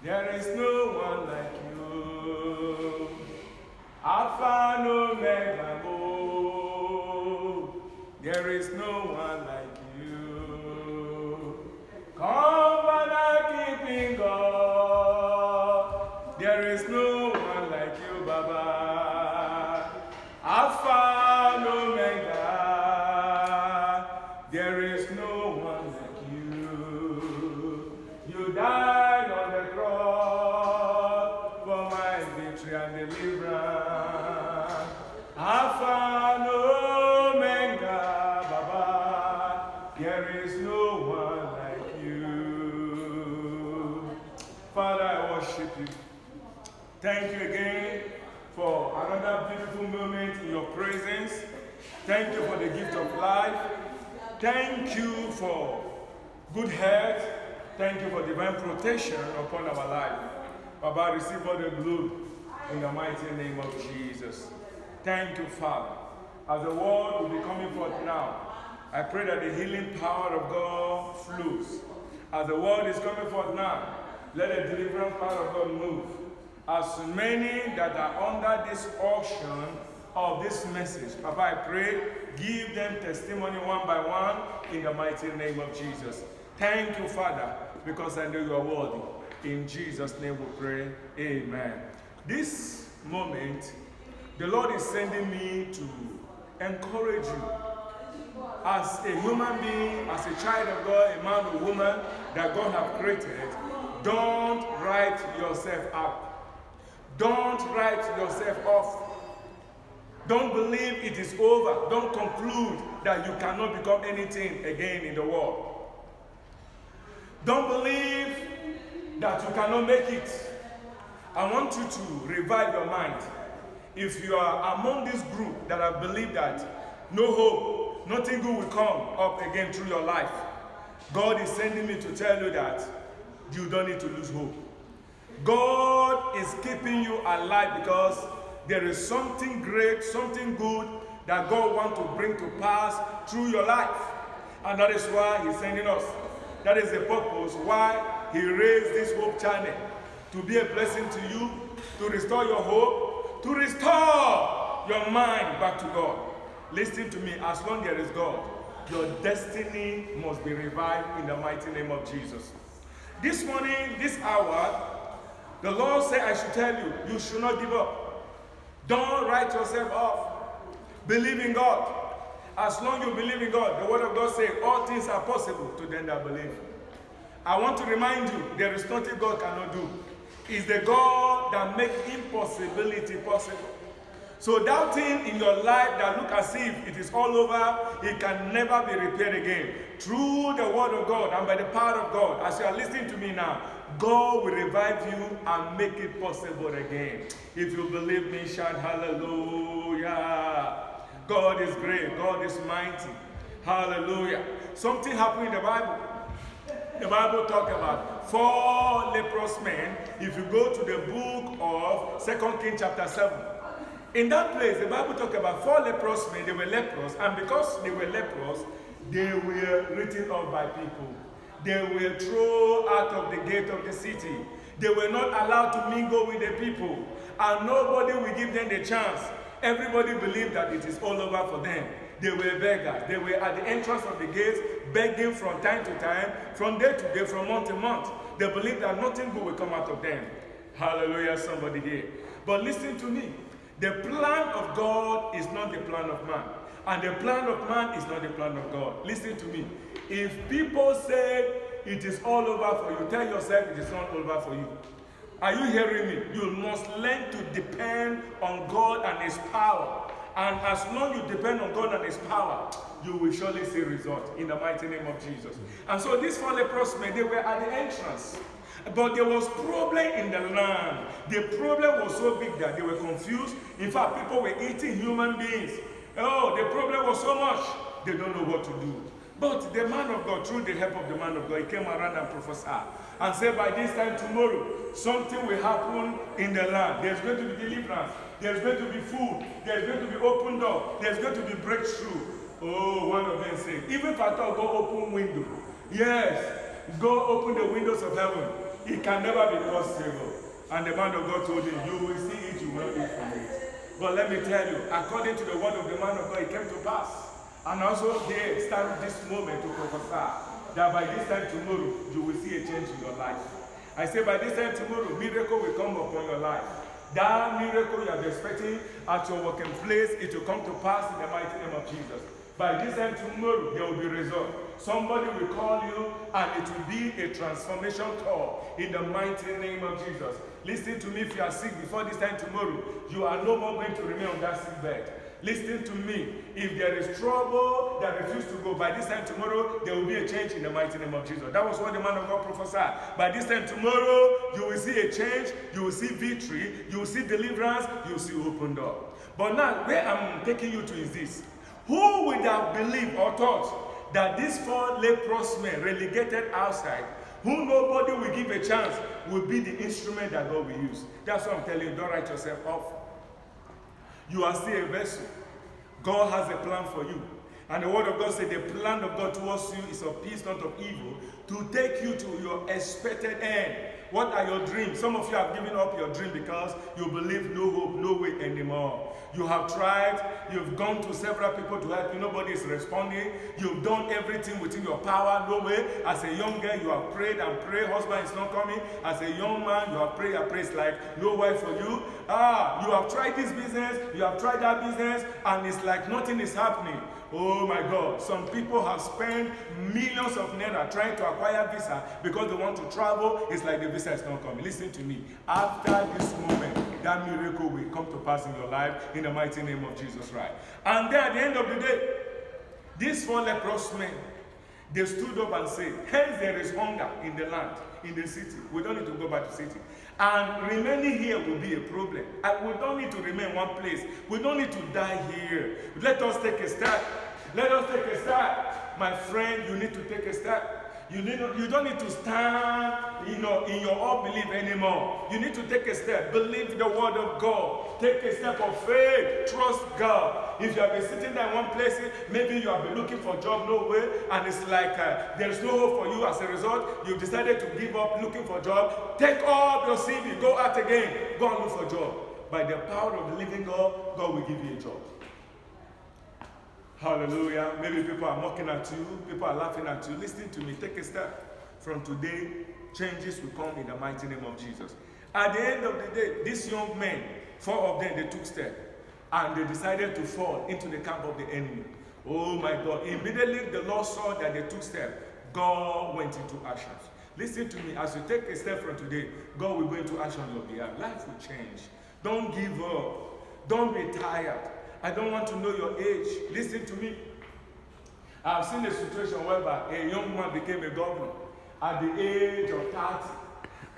There is no one like you. Alpha and Omega, oh, there is no one like you. Covenant keeping God, there is no one like you, Baba. Alpha and Omega, there is no one like you. You died on the cross for my victory and deliverance. Alpha and Omega, Baba, there is no one like you. Father, I worship you. Thank you again for another beautiful moment in your presence. Thank you for the gift of life. Thank you for good health. Thank you for divine protection upon our life. Baba, receive all the glory in the mighty name of Jesus. Thank you, Father. As the word will be coming forth now, I pray that the healing power of God flows. As the word is coming forth now, let the deliverance power of God move. As many that are under this auction of this message, Papa, I pray, give them testimony one by one in the mighty name of Jesus. Thank you, Father, because I know you are worthy. In Jesus' name we pray, amen. This moment, the Lord is sending me to encourage you. As a human being, as a child of God, a man or woman that God has created, don't write yourself out. Don't write yourself off. Don't believe it is over. Don't conclude that you cannot become anything again in the world. Don't believe that you cannot make it. I want you to revive your mind. If you are among this group that have believed that no hope, nothing good will come up again through your life, God is sending me to tell you that you don't need to lose hope. God is keeping you alive because there is something great, something good that God wants to bring to pass through your life. And that is why He's sending us. That is the purpose why He raised this Hope Channel, to be a blessing to you, to restore your hope, to restore your mind back to God. Listen to me, as long as there is God, your destiny must be revived in the mighty name of Jesus. This morning, this hour, the Lord said I should tell you, you should not give up. Don't write yourself off. Believe in God. As long as you believe in God, the word of God says all things are possible to them that believe. I want to remind you, there is nothing God cannot do. It's the God that makes impossibility possible. So doubting in your life that look as if it is all over, it can never be repaired again. Through the word of God and by the power of God, as you are listening to me now, God will revive you and make it possible again. If you believe me, shout hallelujah. God is great. God is mighty. Hallelujah. Something happened in the Bible. The Bible talks about 4 leprous men. If you go to the book of 2 Kings chapter 7, in that place, the Bible talks about 4 leprous men. They were leprous, and because they were leprous, they were written off by people. They were thrown out of the gate of the city. They were not allowed to mingle with the people, and nobody will give them the chance. Everybody believed that it is all over for them. They were beggars. They were at the entrance of the gates, begging from time to time, from day to day, from month to month. They believed that nothing good will come out of them. Hallelujah, somebody here. But listen to me. The plan of God is not the plan of man. And the plan of man is not the plan of God. Listen to me. If people say it is all over for you, tell yourself it is not over for you. Are you hearing me? You must learn to depend on God and His power. And as long as you depend on God and His power, you will surely see results in the mighty name of Jesus. And so these 4 leprous men, they were at the entrance. But there was problem in the land. The problem was so big that they were confused. In fact, people were eating human beings. Oh, the problem was so much, they don't know what to do. But the man of God, through the help of the man of God, he came around and prophesied and said, by this time tomorrow, something will happen in the land. There's going to be deliverance. There's going to be food. There's going to be open door. There's going to be breakthrough. Oh, one of them said, even if I thought go open window. Yes, go open the windows of heaven. it can never be possible. And the man of God told him, you will see it, you will not eat from it. But let me tell you, according to the word of the man of God, it came to pass. And also here, started this moment to prophesy that by this time tomorrow, you will see a change in your life. I say by this time tomorrow, miracle will come upon your life. That miracle you are expecting at your working place, it will come to pass in the mighty name of Jesus. By this time tomorrow, there will be result. Somebody will call you and it will be a transformation call in the mighty name of Jesus. Listen to me, if you are sick before this time tomorrow, you are no more going to remain on that sick bed. Listen to me, if there is trouble that refuses to go, by this time tomorrow, there will be a change in the mighty name of Jesus. That was what the man of God prophesied. By this time tomorrow, you will see a change, you will see victory, you will see deliverance, you will see open door. But now, where I'm taking you to is this. Who would have believed or thought that these 4 leprous men relegated outside, who nobody will give a chance, will be the instrument that God will use? That's what I'm telling you. Don't write yourself off. You are still a vessel. God has a plan for you. And the word of God said the plan of God towards you is of peace, not of evil, to take you to your expected end. What are your dreams? Some of you have given up your dream because you believe no hope, no way anymore. You have tried, you've gone to several people to help you, nobody is responding. You've done everything within your power, no way. As a young girl, you have prayed and prayed, husband is not coming. As a young man, you have prayed and prayed, it's like no way for you. You have tried this business, you have tried that business, and it's like nothing is happening. Oh my God, some people have spent millions of naira trying to acquire visa because they want to travel. It's like the visa is not coming. Listen to me. After this moment, that miracle will come to pass in your life in the mighty name of Jesus Christ. And then at the end of the day, these 4 leprous men, they stood up and said, hence there is hunger in the land, in the city. We don't need to go back to the city. And remaining here will be a problem. And we don't need to remain in one place. We don't need to die here. Let us take a step. Let us take a step. My friend, you need to take a step. You don't need to stand in your unbelief anymore. You need to take a step. Believe the word of God. Take a step of faith. Trust God. If you have been sitting there in one place, maybe you have been looking for a job, no way, and it's like there is no hope for you. As a result, you've decided to give up looking for a job. Take up your CV. Go out again. Go and look for a job. By the power of the living God, God will give you a job. Hallelujah. Maybe people are mocking at you. People are laughing at you. Listen to me. Take a step. From today, changes will come in the mighty name of Jesus. At the end of the day, these young men, 4 of them, they took step. And they decided to fall into the camp of the enemy. Oh my God. Immediately the Lord saw that they took step. God went into action. Listen to me. As you take a step from today, God will go into action on your behalf. Life will change. Don't give up. Don't be tired. I don't want to know your age. Listen to me. I've seen a situation whereby a young man became a governor at the age of 30.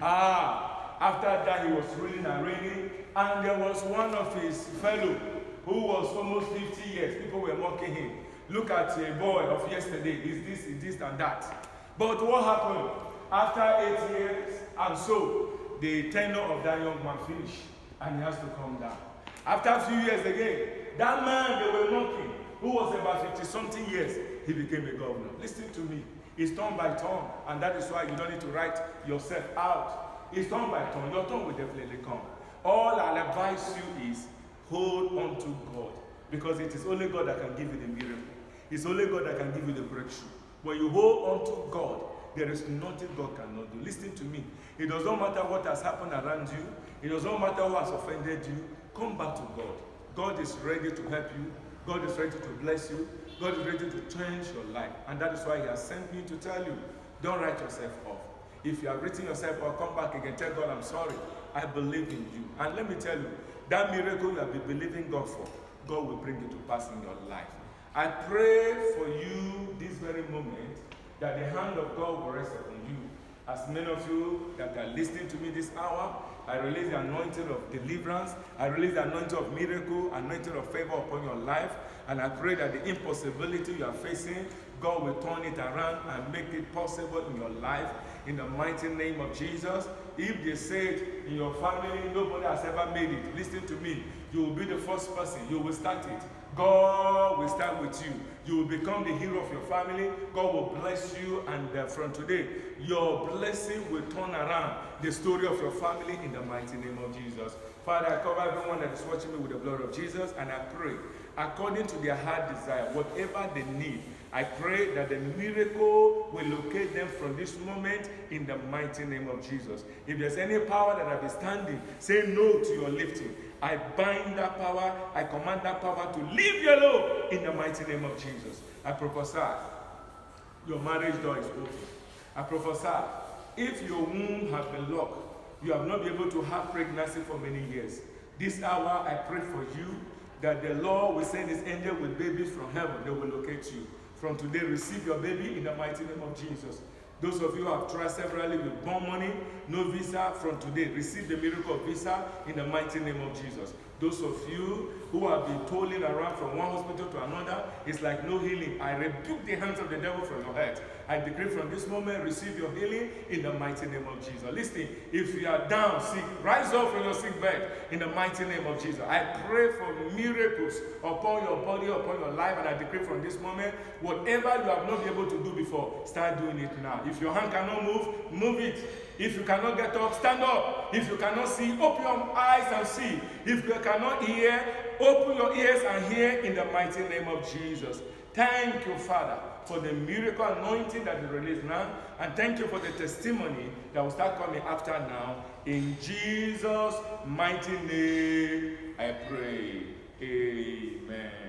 After that, he was ruling and reigning, and there was one of his fellow who was almost 50 years. People were mocking him. Look at a boy of yesterday. Is this and that. But what happened? After 8 years and so, the tenure of that young man finished, and he has to come down. After a few years again, that man they were mocking, who was about 50-something years, he became a governor. Listen to me. It's turn by turn, and that is why you don't need to write yourself out. It's turn by turn. Your turn will definitely come. All I'll advise you is hold on to God, because it is only God that can give you the miracle. It's only God that can give you the breakthrough. When you hold on to God, there is nothing God cannot do. Listen to me. It does not matter what has happened around you. It does not matter who has offended you. Come back to God. God is ready to help you. God is ready to bless you. God is ready to change your life. And that is why He has sent me to tell you, don't write yourself off. If you have written yourself off, come back again. Tell God, I'm sorry. I believe in you. And let me tell you, that miracle you have been believing God for, God will bring it to pass in your life. I pray for you this very moment that the hand of God will rest upon you. As many of you that are listening to me this hour, I release the anointing of deliverance. I release the anointing of miracle, anointing of favor upon your life. And I pray that the impossibility you are facing, God will turn it around and make it possible in your life. in the mighty name of Jesus. If they said in your family, nobody has ever made it, listen to me. You will be the first person. You will start it. God will start with you. You will become the hero of your family. God will bless you, and from today, your blessing will turn around the story of your family in the mighty name of Jesus. Father, I cover everyone that is watching me with the blood of Jesus, and I pray, according to their heart desire, whatever they need, I pray that the miracle will locate them from this moment in the mighty name of Jesus. If there's any power that have been standing, say no to your lifting. I bind that power. I command that power to leave you alone in the mighty name of Jesus. I prophesy your marriage door is open. I prophesy if your womb has been locked, you have not been able to have pregnancy for many years. This hour I pray for you that the Lord will send his angel with babies from heaven. They will locate you. From today, receive your baby in the mighty name of Jesus. Those of you who have tried severally with born money, no visa, from today, receive the miracle of visa in the mighty name of Jesus. Those of you who have been tolling around from one hospital to another, it's like no healing. I rebuke the hands of the devil from your head. I decree from this moment, receive your healing in the mighty name of Jesus. Listen, if you are down sick, rise up from your sick bed in the mighty name of Jesus. I pray for miracles upon your body, upon your life, and I decree from this moment, whatever you have not been able to do before, start doing it now. If your hand cannot move, move it. If you cannot get up, stand up. If you cannot see, open your eyes and see. If you cannot hear, open your ears and hear in the mighty name of Jesus. Thank you, Father, for the miracle anointing that is released now. And thank you for the testimony that will start coming after now. In Jesus' mighty name, I pray. Amen.